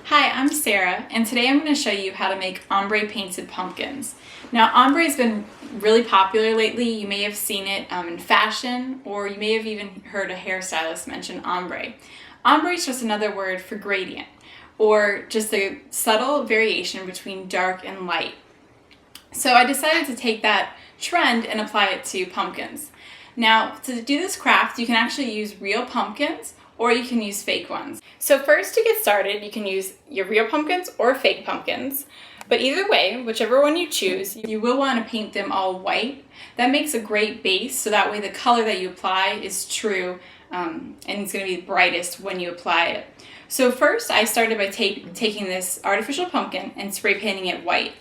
Hi, I'm Sarah, and today I'm going to show you how to make ombre painted pumpkins. Now, ombre has been really popular lately. You may have seen it in fashion, or you may have even heard a hairstylist mention ombre. Ombre is just another word for gradient, or just a subtle variation between dark and light. So I decided to take that trend and apply it to pumpkins. Now, to do this craft, you can actually use real pumpkins, or you can use fake ones. So first, to get started, you can use your real pumpkins or fake pumpkins. But either way, whichever one you choose, you will want to paint them all white. That makes a great base, so that way the color that you apply is true and it's going to be brightest when you apply it. So first, I started by taking this artificial pumpkin and spray painting it white.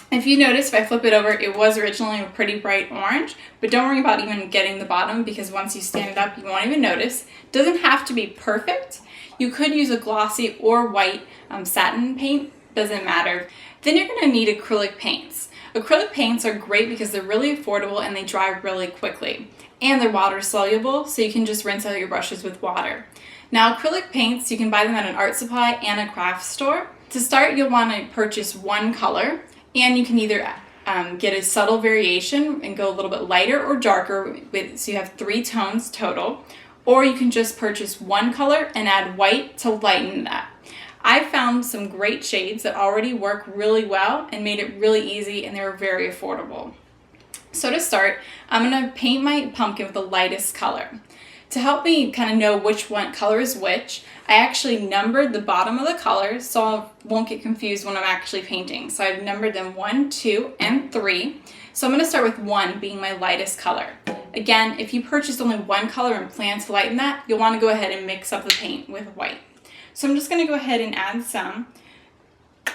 If you notice, if I flip it over, it was originally a pretty bright orange, but don't worry about even getting the bottom, because once you stand it up, you won't even notice. It doesn't have to be perfect. You could use a glossy or white satin paint, doesn't matter. Then you're going to need acrylic paints. Acrylic paints are great because they're really affordable and they dry really quickly. And they're water soluble, so you can just rinse out your brushes with water. Now, acrylic paints, you can buy them at an art supply and a craft store. To start, you'll want to purchase one color. And you can either get a subtle variation and go a little bit lighter or darker, so you have 3 tones total, or you can just purchase one color and add white to lighten that. I found some great shades that already work really well and made it really easy, and they were very affordable. So to start, I'm going to paint my pumpkin with the lightest color. To help me kind of know which one color is which, I actually numbered the bottom of the colors so I won't get confused when I'm actually painting. So I've numbered them 1, 2, and 3. So I'm going to start with 1 being my lightest color. Again, if you purchased only one color and plan to lighten that, you'll want to go ahead and mix up the paint with white. So I'm just going to go ahead and add some.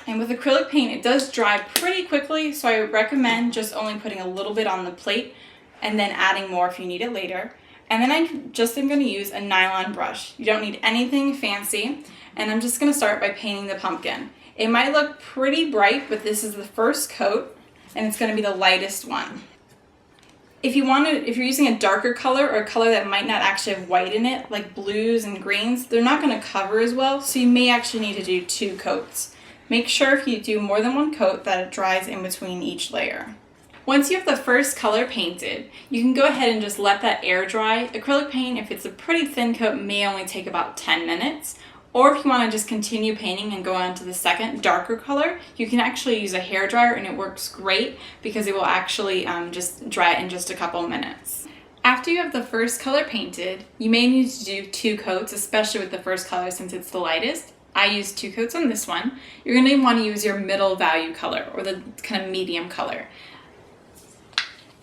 And with acrylic paint, it does dry pretty quickly, so I recommend just only putting a little bit on the plate and then adding more if you need it later. And then I'm going to use a nylon brush. You don't need anything fancy. And I'm just going to start by painting the pumpkin. It might look pretty bright, but this is the first coat, and it's going to be the lightest one. If you're using a darker color or a color that might not actually have white in it, like blues and greens, they're not going to cover as well, so you may actually need to do 2 coats. Make sure if you do more than 1 coat that it dries in between each layer. Once you have the first color painted, you can go ahead and just let that air dry. Acrylic paint, if it's a pretty thin coat, may only take about 10 minutes. Or if you want to just continue painting and go on to the second, darker color, you can actually use a hairdryer, and it works great because it will actually just dry in just a couple minutes. After you have the first color painted, you may need to do 2 coats, especially with the first color since it's the lightest. I used 2 coats on this one. You're going to want to use your middle value color, or the kind of medium color.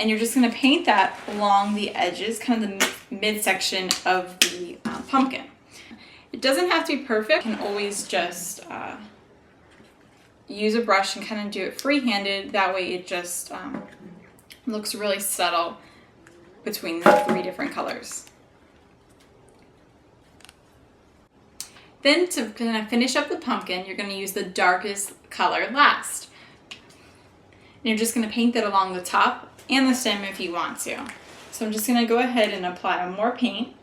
And you're just going to paint that along the edges, kind of the midsection of the pumpkin. It doesn't have to be perfect. You can always just use a brush and kind of do it free-handed. That way it just looks really subtle between the 3 different colors. Then to kind of finish up the pumpkin, you're going to use the darkest color last. And you're just going to paint that along the top and the stem if you want to. So I'm just going to go ahead and apply more paint.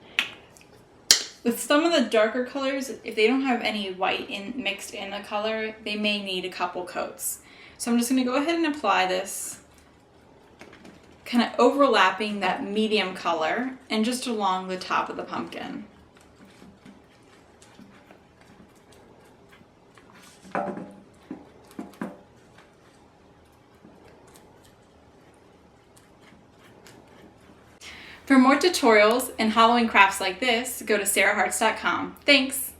With some of the darker colors, if they don't have any white mixed in the color, they may need a couple coats. So I'm just going to go ahead and apply this, kind of overlapping that medium color and just along the top of the pumpkin. For more tutorials and Halloween crafts like this, go to sarahhearts.com. Thanks!